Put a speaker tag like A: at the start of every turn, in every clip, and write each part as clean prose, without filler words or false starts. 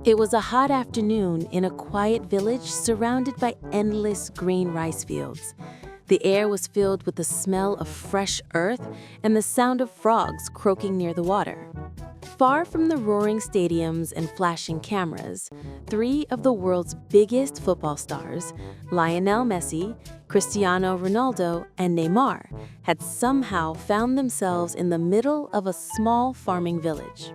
A: It was a hot afternoon in a quiet village surrounded by endless green rice fields. The air was filled with the smell of fresh earth and the sound of frogs croaking near the water. Far from the roaring stadiums and flashing cameras, three of the world's biggest football stars, Lionel Messi, Cristiano Ronaldo, and Neymar, had somehow found themselves in the middle of a small farming village.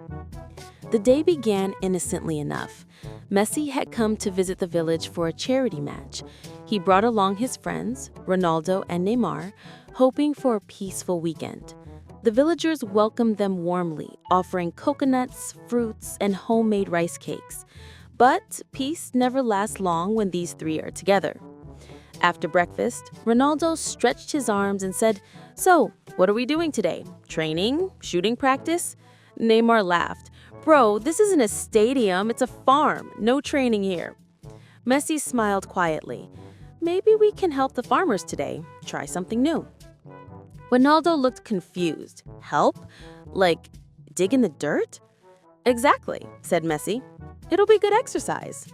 A: The day began innocently enough. Messi had come to visit the village for a charity match. He brought along his friends, Ronaldo and Neymar, hoping for a peaceful weekend. The villagers welcomed them warmly, offering coconuts, fruits, and homemade rice cakes. But peace never lasts long when these three are together. After breakfast, Ronaldo stretched his arms and said, "So, what are we doing today? Training? Shooting practice?" Neymar laughed. "Bro, this isn't a stadium, it's a farm. No training here." Messi smiled quietly. "Maybe we can help the farmers today. Try something new." Ronaldo looked confused. "Help? Like, dig in the dirt?" "Exactly," said Messi. "It'll be good exercise."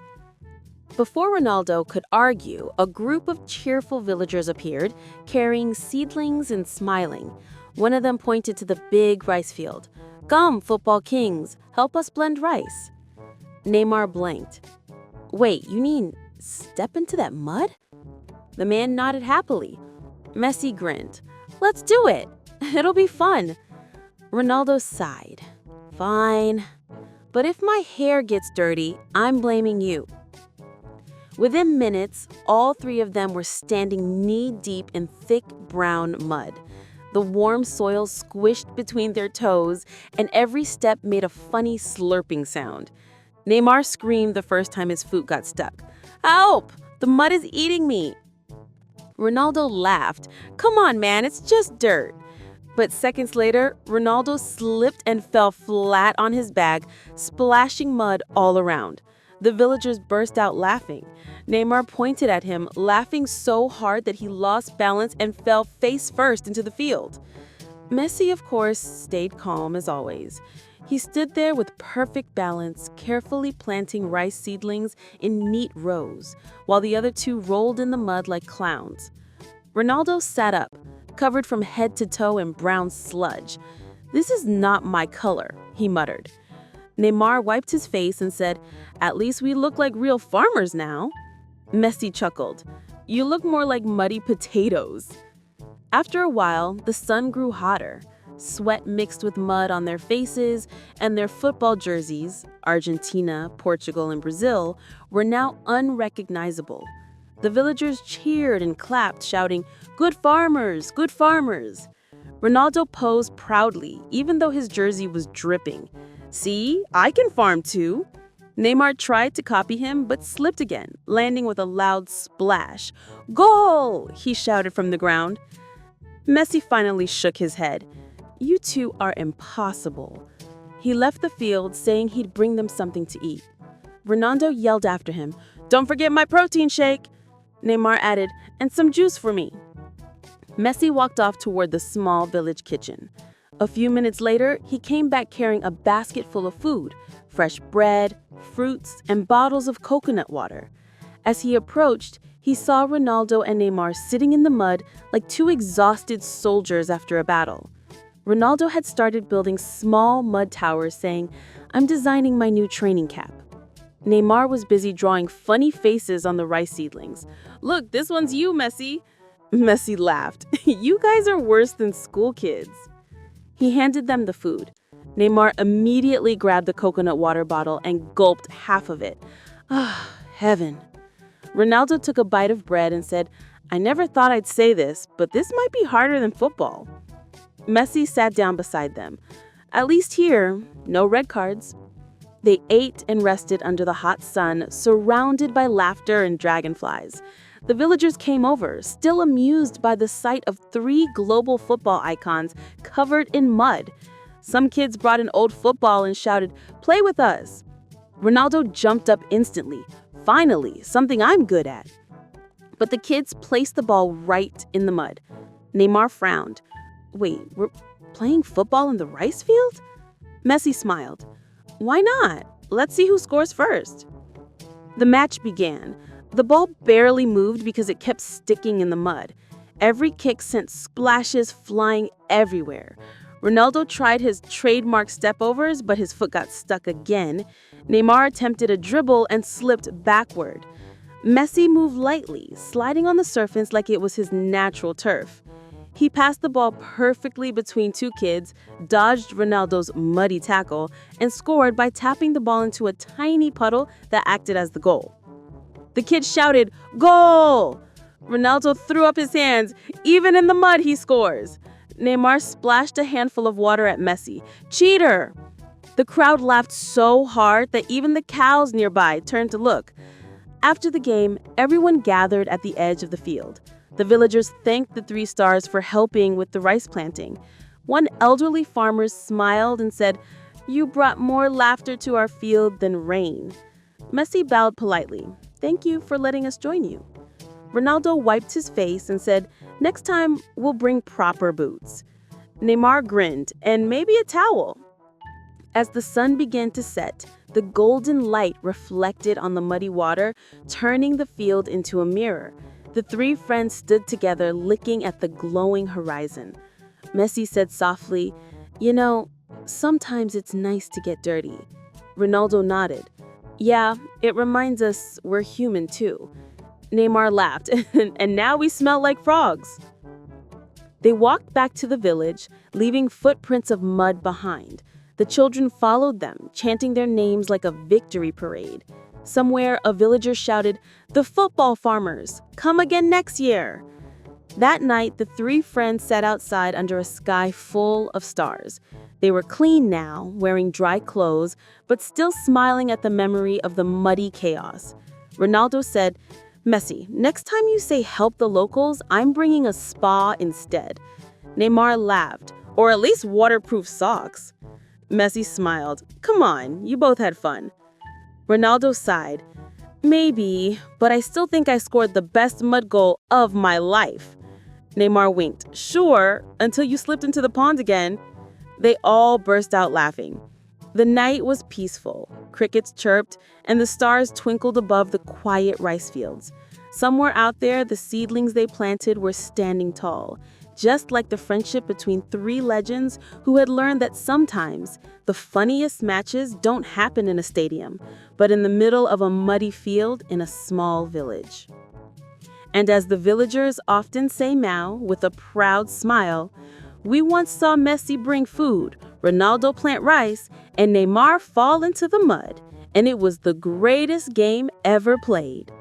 A: Before Ronaldo could argue, a group of cheerful villagers appeared, carrying seedlings and smiling. One of them pointed to the big rice field. "Come, football kings, help us blend rice." Neymar blinked. "Wait, you mean step into that mud?" The man nodded happily. Messi grinned. "Let's do it. It'll be fun." Ronaldo sighed. "Fine. But if my hair gets dirty, I'm blaming you." Within minutes, all three of them were standing knee-deep in thick brown mud. The warm soil squished between their toes, and every step made a funny slurping sound. Neymar screamed the first time his foot got stuck. "Help! The mud is eating me!" Ronaldo laughed. "Come on, man, it's just dirt." But seconds later, Ronaldo slipped and fell flat on his back, splashing mud all around. The villagers burst out laughing. Neymar pointed at him, laughing so hard that he lost balance and fell face first into the field. Messi, of course, stayed calm as always. He stood there with perfect balance, carefully planting rice seedlings in neat rows, while the other two rolled in the mud like clowns. Ronaldo sat up, covered from head to toe in brown sludge. "This is not my color," he muttered. Neymar wiped his face and said, "At least we look like real farmers now." Messi chuckled. "You look more like muddy potatoes." After a while, the sun grew hotter. Sweat mixed with mud on their faces, and their football jerseys, Argentina, Portugal, and Brazil, were now unrecognizable. The villagers cheered and clapped, shouting, "Good farmers! Good farmers!" Ronaldo posed proudly, even though his jersey was dripping. "See, I can farm too." Neymar tried to copy him, but slipped again, landing with a loud splash. "Goal!" he shouted from the ground. Messi finally shook his head. "You two are impossible." He left the field, saying he'd bring them something to eat. Ronaldo yelled after him, "Don't forget my protein shake." Neymar added, "And some juice for me." Messi walked off toward the small village kitchen. A few minutes later, he came back carrying a basket full of food, fresh bread, fruits, and bottles of coconut water. As he approached, he saw Ronaldo and Neymar sitting in the mud like two exhausted soldiers after a battle. Ronaldo had started building small mud towers, saying, "I'm designing my new training cap." Neymar was busy drawing funny faces on the rice seedlings. "Look, this one's you, Messi." Messi laughed. "You guys are worse than school kids." He handed them the food. Neymar immediately grabbed the coconut water bottle and gulped half of it. "Ah, heaven." Ronaldo took a bite of bread and said, "I never thought I'd say this, but this might be harder than football." Messi sat down beside them. "At least here, no red cards." They ate and rested under the hot sun, surrounded by laughter and dragonflies. The villagers came over, still amused by the sight of three global football icons covered in mud. Some kids brought an old football and shouted, "Play with us." Ronaldo jumped up instantly. "Finally, something I'm good at." But the kids placed the ball right in the mud. Neymar frowned. "Wait, we're playing football in the rice field?" Messi smiled. "Why not? Let's see who scores first. The match began. The ball barely moved because it kept sticking in the mud. Every kick sent splashes flying everywhere. Ronaldo tried his trademark stepovers, but his foot got stuck again. Neymar attempted a dribble and slipped backward. Messi moved lightly, sliding on the surface like it was his natural turf. He passed the ball perfectly between two kids, dodged Ronaldo's muddy tackle, and scored by tapping the ball into a tiny puddle that acted as the goal. The kids shouted, "Goal!" Ronaldo threw up his hands. Even in the mud, he scores. Neymar splashed a handful of water at Messi. "Cheater!" The crowd laughed so hard that even the cows nearby turned to look. After the game, everyone gathered at the edge of the field. The villagers thanked the three stars for helping with the rice planting. One elderly farmer smiled and said, "You brought more laughter to our field than rain." Messi bowed politely. "Thank you for letting us join you." Ronaldo wiped his face and said, "Next time, we'll bring proper boots." Neymar grinned, "And maybe a towel." As the sun began to set, the golden light reflected on the muddy water, turning the field into a mirror. The three friends stood together, looking at the glowing horizon. Messi said softly, "You know, sometimes it's nice to get dirty." Ronaldo nodded. "Yeah, it reminds us we're human too." Neymar laughed, "And now we smell like frogs." They walked back to the village, leaving footprints of mud behind. The children followed them, chanting their names like a victory parade. Somewhere, a villager shouted, "The football farmers, come again next year." That night, the three friends sat outside under a sky full of stars. They were clean now, wearing dry clothes, but still smiling at the memory of the muddy chaos. Ronaldo said, "Messi, next time you say help the locals, I'm bringing a spa instead." Neymar laughed, "Or at least waterproof socks." Messi smiled. "Come on, you both had fun." Ronaldo sighed. "Maybe, but I still think I scored the best mud goal of my life." Neymar winked. "Sure, until you slipped into the pond again." They all burst out laughing. The night was peaceful. Crickets chirped, and the stars twinkled above the quiet rice fields. Somewhere out there, the seedlings they planted were standing tall, just like the friendship between three legends who had learned that sometimes the funniest matches don't happen in a stadium, but in the middle of a muddy field in a small village. And as the villagers often say now, with a proud smile, we once saw Messi bring food, Ronaldo plant rice, and Neymar fall into the mud, and it was the greatest game ever played.